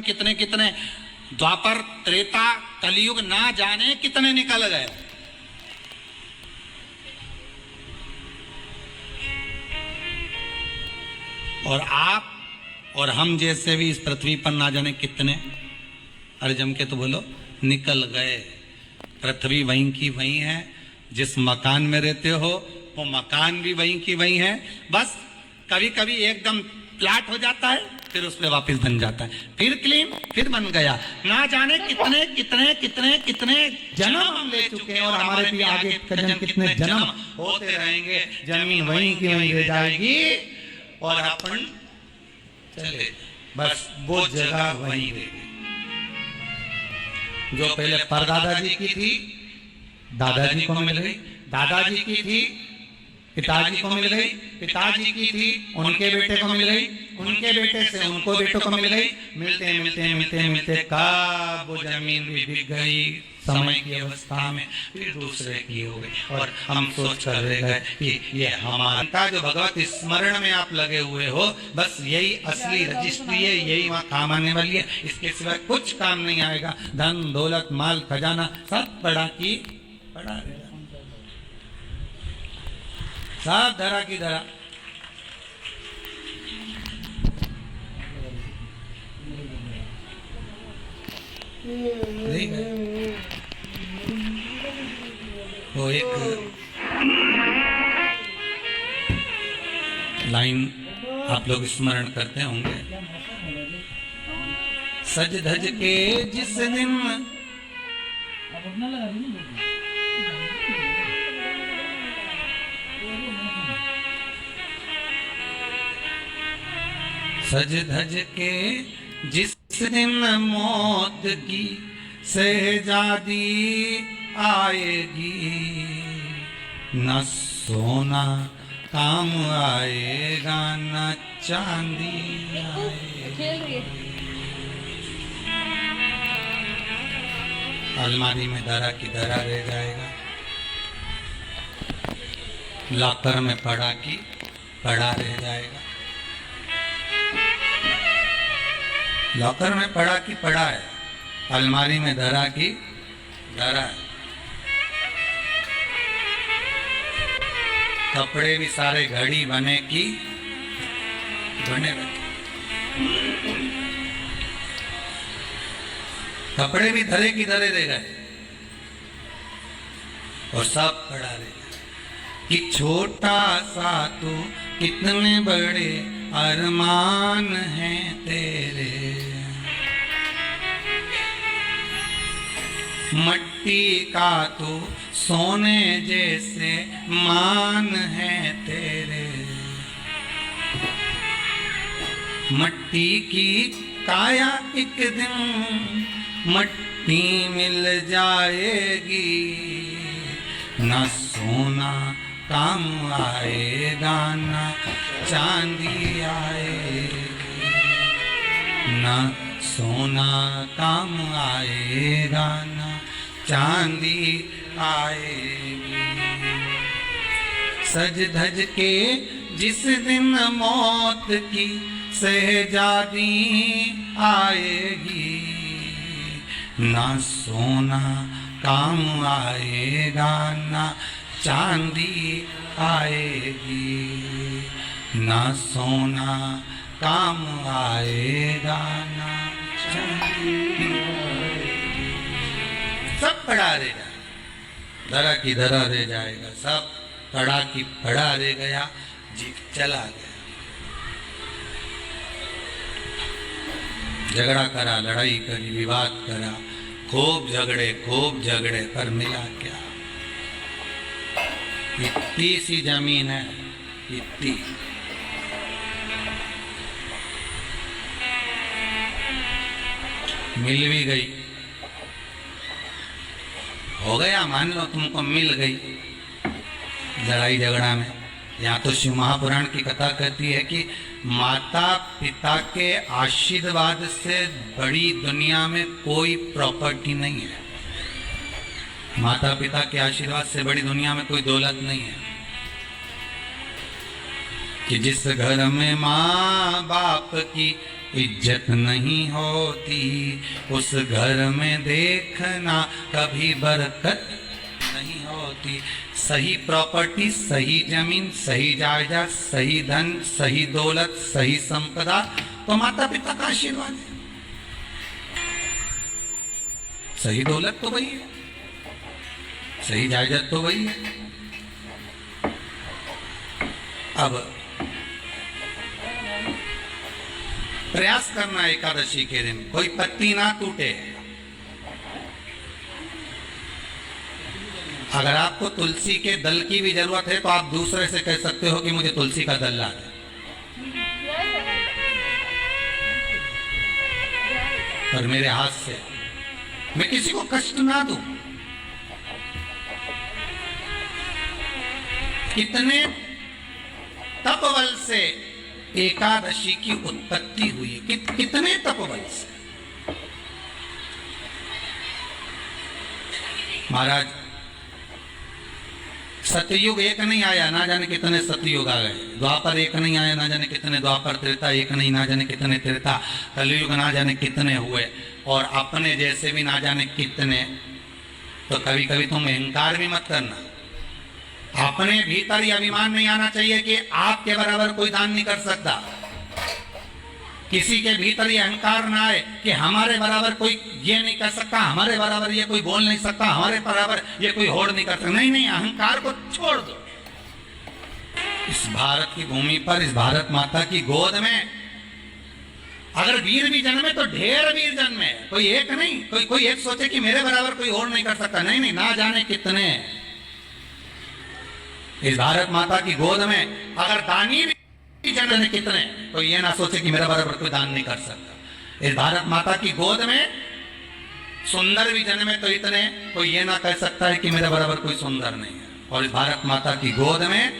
कितने कितने द्वापर त्रेता कलयुग ना जाने कितने निकल गए। और आप और हम जैसे भी इस पृथ्वी पर ना जाने कितने, अरे जम के तो बोलो, निकल गए। पृथ्वी वहीं की वहीं है, जिस मकान में रहते हो वो मकान भी वहीं की वहीं है। बस कभी कभी एकदम प्लाट हो जाता है, फिर उस पर वापस बन जाता है, फिर क्लीन, फिर बन गया। ना जाने कितने कितने कितने कितने जन्म हम ले चुके हैं और हमारे भी आगे कितने जन्म होते रहेंगे। जमीन वहीं की वहीं रह जाएगी और अपन चले, बस वो जगह वहीं रहेगी। जो पहले परदादाजी की थी, दादाजी को मिल गई, दादाजी की थी, पिताजी को मिल गई, पिताजी की थी, उनके बेटे को मिल गई, उनके बेटे से उनको बेटों को मिल गई। मिलते मिलते मिलते मिलते कब वो जमीन भी बिक गई समय की अवस्था में, फिर दूसरे की हो गई। और हम सोच कर रह गए कि ये हमारा जो भगवत स्मरण में आप लगे हुए हो, बस यही असली रजिस्ट्री है, यही वहाँ काम आने वाली है। इसके सिवा कुछ काम नहीं आएगा। धन दौलत माल खजाना सब पड़ा की पड़ा रहेगा, सब धरा की धरा। वो एक लाइन आप लोग स्मरण करते होंगे, सज धज के जिस दिन सज धज के जिस दिन मौत की शहजादी आएगी, न सोना काम आएगा न चांदी आएगी। अलमारी में धरा की धरा रह जाएगा, लॉकर में पड़ा की पड़ा रह जाएगा। लॉकर में पड़ा की पड़ा है, अलमारी में धरा की धरा है। कपड़े भी सारे घड़ी बने की बने बैठे, कपड़े भी धरे की धरे रह गए और सब पड़ा रह गया। कि छोटा सा तू कितने बड़े अरमान हैं तेरे, मट्टी का तो सोने जैसे मान है तेरे। मट्टी की काया एक दिन मट्टी मिल जाएगी, न सोना काम आएगा न चांदी आएगी, न सोना काम आएगा न चांदी आएगी। सज धज के जिस दिन मौत की शहजादी आएगी, ना सोना काम आएगा ना चांदी आएगी, ना सोना काम आएगा ना चांदी आएगी। सब पड़ा रह जाएगा, धरा की धरा रह जाएगा, सब पड़ा की पड़ा रह गया, जीत चला गया। झगड़ा करा, लड़ाई करी, विवाद करा, खूब झगड़े पर मिला क्या? इतनी सी जमीन है, इतनी। मिल भी गई, हो गया, मान लो तुमको मिल गई लड़ाई झगड़ा में। यहाँ तो शिव महापुराण की कथा कहती है कि माता पिता के आशीर्वाद से बड़ी दुनिया में कोई प्रॉपर्टी नहीं है। माता पिता के आशीर्वाद से बड़ी दुनिया में कोई दौलत नहीं है। कि जिस घर में माँ बाप की इज्जत नहीं होती, उस घर में देखना कभी बरकत नहीं होती। सही प्रॉपर्टी, सही जमीन, सही जायदाद, सही धन, सही दौलत, सही संपदा तो माता पिता का आशीर्वाद है। सही दौलत तो वही है, सही जायदाद तो वही है। अब प्रयास करना एकादशी के दिन कोई पत्ती ना टूटे। अगर आपको तुलसी के दल की भी जरूरत है तो आप दूसरे से कह सकते हो कि मुझे तुलसी का दल ला दे। पर मेरे हाथ से मैं किसी को कष्ट ना दूं। कितने तपबल से एकादशी की उत्पत्ति हुई, कितने तपबल से। महाराज सतयुग एक नहीं आया, ना जाने कितने सतयुग आ गए। द्वापर एक नहीं आया, ना जाने कितने द्वापर। त्रेता एक नहीं, ना जाने कितने त्रेता। कलयुग ना जाने कितने हुए, और अपने जैसे भी ना जाने कितने। तो कभी कभी तुम अहंकार भी मत करना। अपने भीतर यह अभिमान नहीं आना चाहिए कि आपके बराबर कोई दान नहीं कर सकता। किसी के भीतर ये अहंकार ना आए कि हमारे बराबर कोई ये नहीं कर सकता, हमारे बराबर ये कोई बोल नहीं सकता, हमारे बराबर ये कोई होड़ नहीं कर सकता। नहीं नहीं, अहंकार को छोड़ दो। इस भारत की भूमि पर, इस भारत माता की गोद में अगर वीर भी जन्मे तो ढेर वीर जन्मे। कोई एक नहीं, कोई एक सोचे कि मेरे बराबर कोई और नहीं कर सकता। नहीं नहीं, ना जाने कितने। इस भारत माता की गोद में अगर दानी भी जन्मे कितने, तो ये ना सोचे कि मेरे बराबर कोई दान नहीं कर सकता। इस भारत माता की गोद में सुंदर भी जन्मे तो इतने, कोई ये ना कह सकता है कि मेरे बराबर कोई सुंदर नहीं है। और इस भारत माता की गोद में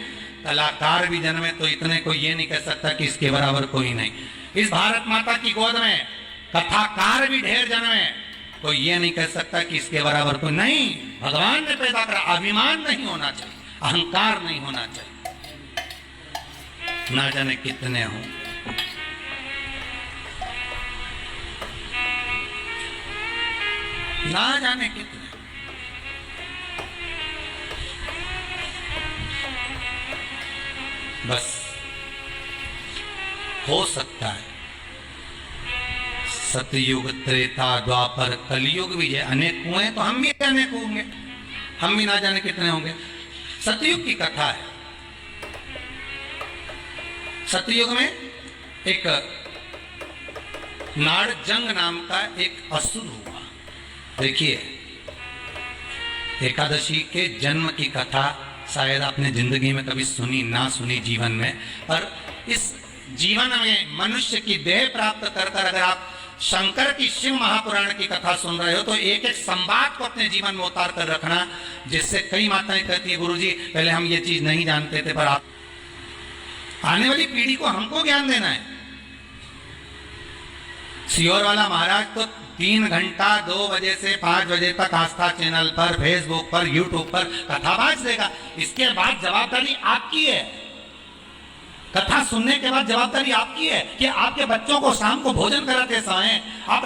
कलाकार भी जन्मे तो इतने, कोई ये नहीं कह सकता कि इसके बराबर कोई नहीं। इस भारत माता की गोद में कथाकार भी ढेर जन्मे, कोई ये नहीं कह सकता कि इसके बराबर कोई नहीं। भगवान ने पैदा करा। अभिमान नहीं होना चाहिए, अहंकार नहीं होना चाहिए। ना जाने कितने हो। ना जाने कितने। बस हो सकता है सतयुग, त्रेता, द्वापर, कलयुग भी है, अनेक हुए तो हम भी अनेक होंगे। हम भी ना जाने कितने होंगे। सतयुग की कथा है। सतयुग में एक नाड़जंग नाम का एक असुर हुआ। देखिए, एकादशी के जन्म की कथा शायद आपने जिंदगी में कभी सुनी ना सुनी जीवन में, पर इस जीवन में मनुष्य की देह प्राप्त कर अगर आप शंकर की शिव महापुराण की कथा सुन रहे हो तो एक एक संवाद को अपने जीवन में उतार कर रखना, जिससे कई माताएं कहती है गुरुजी पहले हम ये चीज नहीं जानते थे, पर आप आने वाली पीढ़ी को हमको ज्ञान देना है। सियोर वाला महाराज तो 3 घंटा 2 बजे से 5 बजे तक आस्था चैनल पर, फेसबुक पर, यूट्यूब पर कथावाच देगा। इसके बाद जवाबदारी आपकी है। कथा सुनने के बाद जवाबदारी आपकी है कि आपके बच्चों को शाम को भोजन कराते समय आप